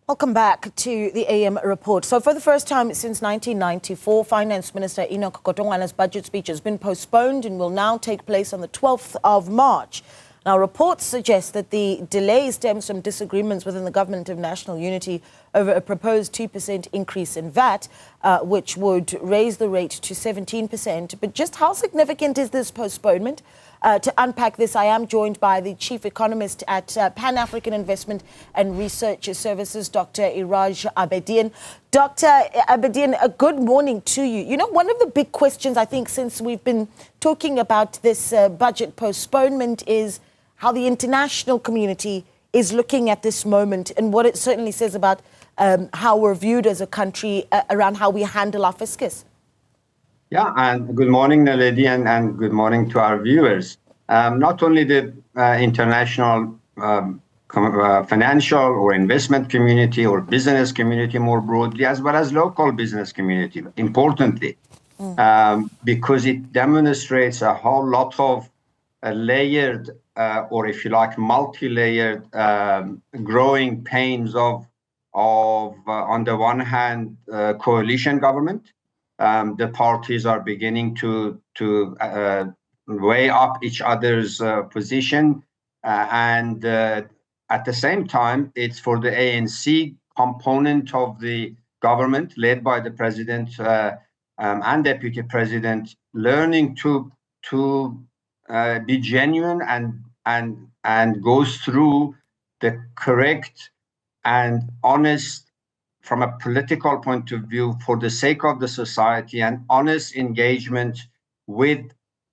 Welcome back to the AM report. So for the first time since 1994, Finance Minister Enoch Godongwana's budget speech has been postponed and will now take place on the 12th of March. Now, reports suggest that the delay stems from disagreements within the Government of National Unity over a proposed 2% increase in VAT, which would raise the rate to 17%. But just how significant is this postponement? To unpack this, I am joined by the chief economist at Pan-African Investment and Research Services, Dr Iraj Abedian. Dr. Abedian, a good morning to you. You know, one of the big questions, I think, since we've been talking about this budget postponement is how the international community is looking at this moment and what it certainly says about how we're viewed as a country around how we handle our fiscus. Yeah, and good morning, Naledi, and good morning to our viewers. Not only the international financial or investment community or business community more broadly, as well as local business community, importantly, because it demonstrates a whole lot of layered, or if you like, multi-layered growing pains of on the one hand, coalition government. The parties are beginning to weigh up each other's position, and at the same time, it's for the ANC component of the government, led by the president and deputy president, learning to be genuine and goes through the correct and honest, from a political point of view, for the sake of the society, and honest engagement with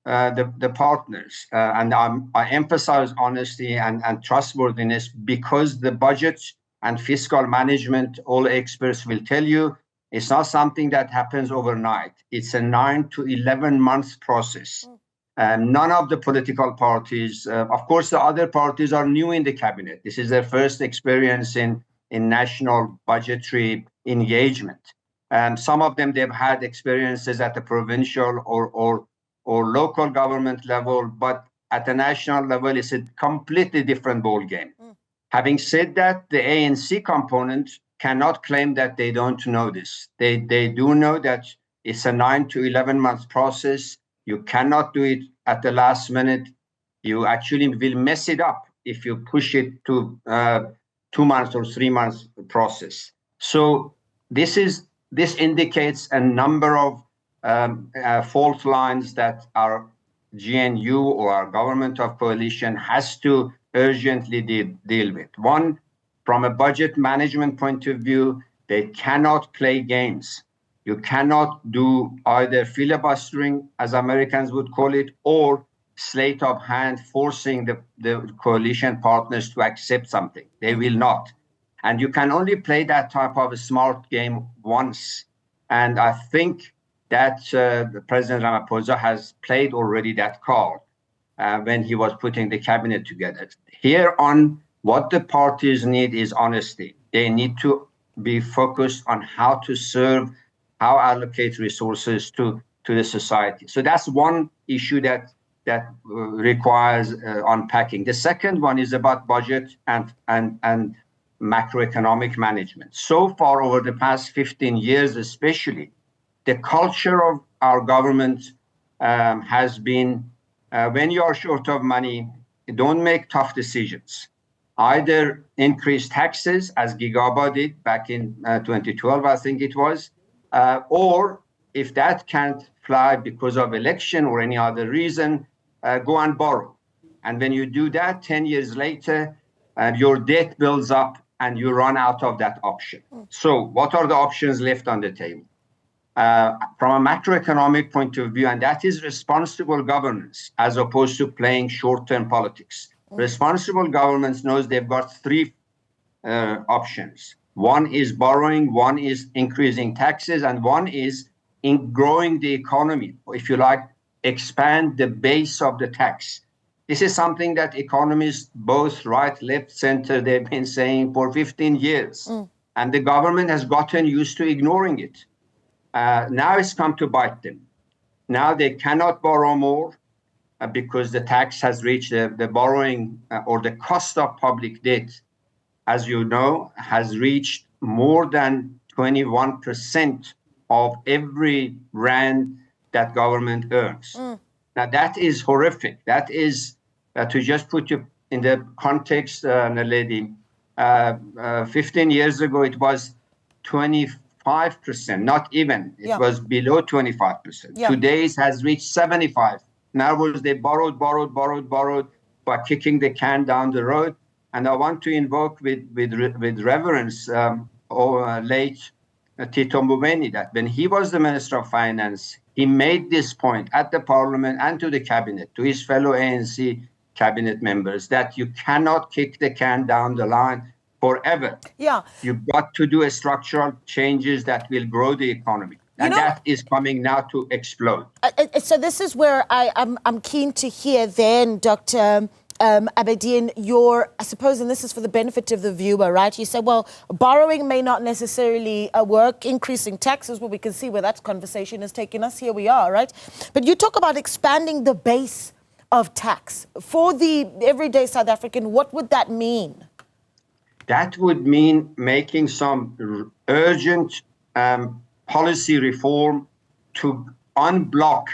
the partners. And I emphasize honesty and trustworthiness, because the budget and fiscal management, all experts will tell you, it's not something that happens overnight. It's a 9 to 11 month process. None of the political parties, of course, the other parties are new in the cabinet. This is their first experience in national budgetary engagement. Some of them, they've had experiences at the provincial or local government level, but at the national level, it's a completely different ballgame. Having said that, the ANC component cannot claim that they don't know this. They do know that it's a 9 to 11 month process. You cannot do it at the last minute. You actually will mess it up if you push it to 2 months or 3 months process. So this indicates a number of fault lines that our GNU or our government of coalition has to urgently deal with. One, from a budget management point of view, they cannot play games. You cannot do either filibustering, as Americans would call it, or sleight of hand, forcing the coalition partners to accept something. They will not. And you can only play that type of a smart game once. And I think that President Ramaphosa has played already that card when he was putting the cabinet together. Here on, what the parties need is honesty. They need to be focused on how to serve, how allocate resources to the society. So that's one issue that requires unpacking. The second one is about budget and macroeconomic management. So far, over the past 15 years especially, the culture of our government has been, when you are short of money, don't make tough decisions. Either increase taxes, as Gigaba did back in 2012, I think it was, or if that can't fly because of election or any other reason, go and borrow. And when you do that, 10 years later, your debt builds up and you run out of that option. So what are the options left on the table? From a macroeconomic point of view, and that is responsible governance as opposed to playing short-term politics. Responsible governance knows they've got three options. One is borrowing, one is increasing taxes, and one is in growing the economy, or if you like, expand the base of the tax. This is something that economists, both right, left, center, they've been saying for 15 years. And the government has gotten used to ignoring it. Now it's come to bite them. Now they cannot borrow more because the tax has reached the borrowing or the cost of public debt as you know, has reached more than 21% of every rand that government earns. Now, that is horrific. That is, to just put you in the context, Naledi, 15 years ago, it was 25%, not even. It was below 25%. Today, it has reached 75. Now, they borrowed by kicking the can down the road. And I want to invoke with reverence late Tito Mboweni, that when he was the Minister of Finance, he made this point at the Parliament and to the Cabinet, to his fellow ANC Cabinet members, that you cannot kick the can down the line forever. Yeah. You've got to do structural changes that will grow the economy. And that is coming now to explode. So this is where I'm keen to hear then, Dr. Abedian, I suppose, and this is for the benefit of the viewer, right? You said, well, borrowing may not necessarily work, increasing taxes, well, we can see where that conversation has taken us. Here we are, right? But you talk about expanding the base of tax. For the everyday South African, what would that mean? That would mean making some urgent policy reform to unblock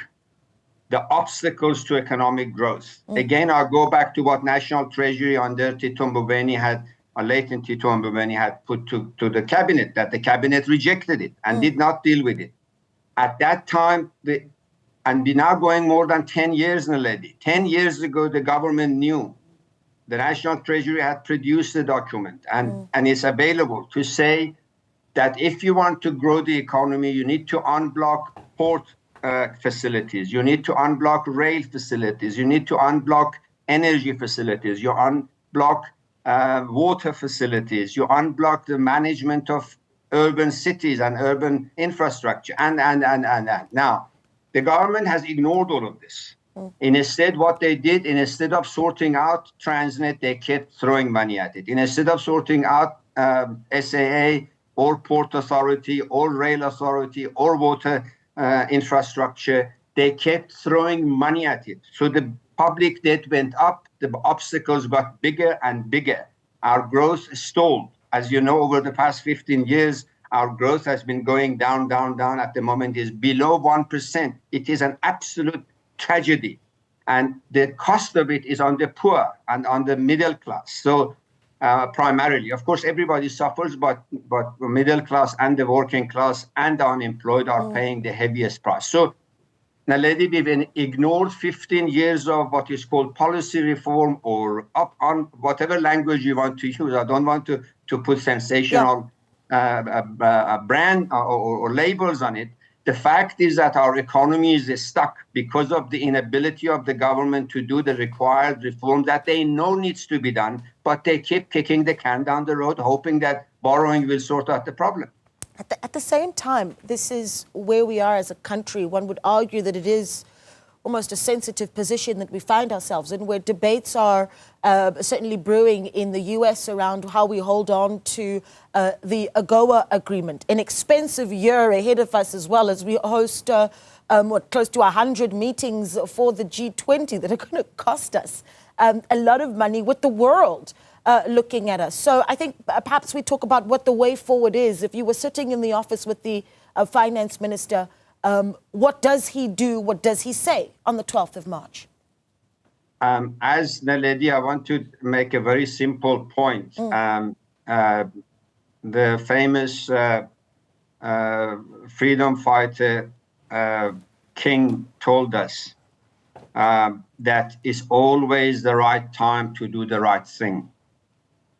the obstacles to economic growth. Again, I'll go back to what National Treasury under Tito Mboweni latent Tito Mboweni had put to the Cabinet, that the Cabinet rejected it and did not deal with it. At that time, and we're now going more than 10 years, Naledi. 10 years ago, the government knew. The National Treasury had produced the document, and it's available to say that if you want to grow the economy, you need to unblock port facilities, you need to unblock rail facilities, you need to unblock energy facilities, you unblock water facilities, you unblock the management of urban cities and urban infrastructure, and. Now, the government has ignored all of this. Instead, what they did, instead of sorting out Transnet, they kept throwing money at it. Instead of sorting out SAA or Port Authority or Rail Authority or water infrastructure, they kept throwing money at it. So the public debt went up, the obstacles got bigger and bigger. Our growth stalled. As you know, over the past 15 years, our growth has been going down. At the moment is below 1%. It is an absolute tragedy. And the cost of it is on the poor and on the middle class. So primarily, of course, everybody suffers, but the middle class and the working class and the unemployed are paying the heaviest price. So, Naledi, we've ignored 15 years of what is called policy reform, or up on whatever language you want to use. I don't want to put sensational brand or labels on it. The fact is that our economy is stuck because of the inability of the government to do the required reform that they know needs to be done, but they keep kicking the can down the road, hoping that borrowing will sort out the problem. At the same time, this is where we are as a country. One would argue that it is almost a sensitive position that we find ourselves in, where debates are certainly brewing in the US around how we hold on to the AGOA agreement, an expensive year ahead of us, as well as we host close to 100 meetings for the G20 that are going to cost us a lot of money, with the world looking at us. So I think perhaps we talk about what the way forward is. If you were sitting in the office with the finance minister, what does he do? What does he say on the 12th of March? As Naledi, I want to make a very simple point. The famous freedom fighter King told us that it's always the right time to do the right thing.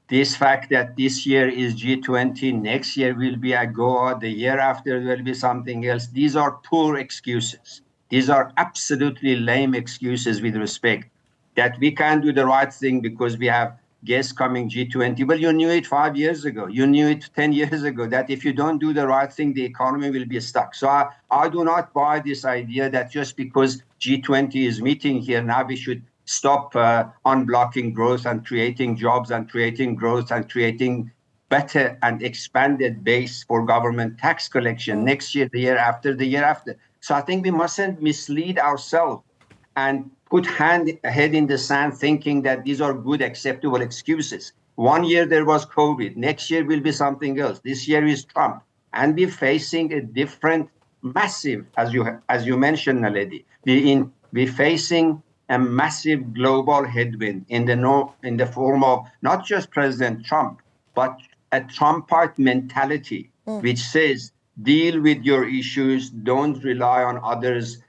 This fact that this year is G20, next year will be AGOA, the year after will be something else, these are poor excuses. These are absolutely lame excuses, with respect, that we can't do the right thing because we have guests coming G20. Well, you knew it 5 years ago. You knew it 10 years ago, that if you don't do the right thing, the economy will be stuck. So I do not buy this idea that just because G20 is meeting here, now we should stop unblocking growth and creating jobs and creating growth and creating better and expanded base for government tax collection next year, the year after, the year after. So I think we mustn't mislead ourselves and put head in the sand thinking that these are good, acceptable excuses. One year there was COVID. Next year will be something else. This year is Trump. And we're facing a different, massive, as you mentioned, Naledi, we're facing a massive global headwind in the form of not just President Trump, but a Trumpite mentality, which says, deal with your issues, don't rely on others'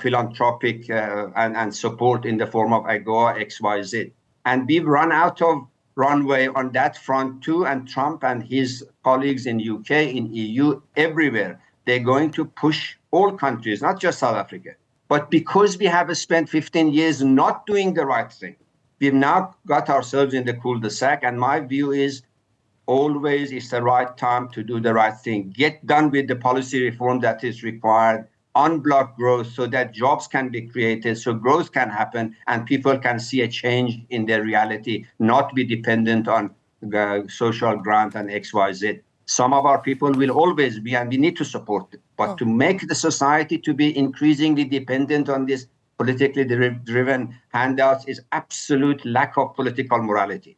philanthropic and support in the form of AGOA, XYZ. And we've run out of runway on that front too, and Trump and his colleagues in UK, in EU, everywhere, they're going to push all countries, not just South Africa. But because we have spent 15 years not doing the right thing, we've now got ourselves in the cul-de-sac, and my view is always it's the right time to do the right thing. Get done with the policy reform that is required, unblock growth so that jobs can be created, so growth can happen, and people can see a change in their reality, not be dependent on social grant and XYZ. Some of our people will always be, and we need to support it. But to make the society to be increasingly dependent on this politically driven handouts is absolute lack of political morality.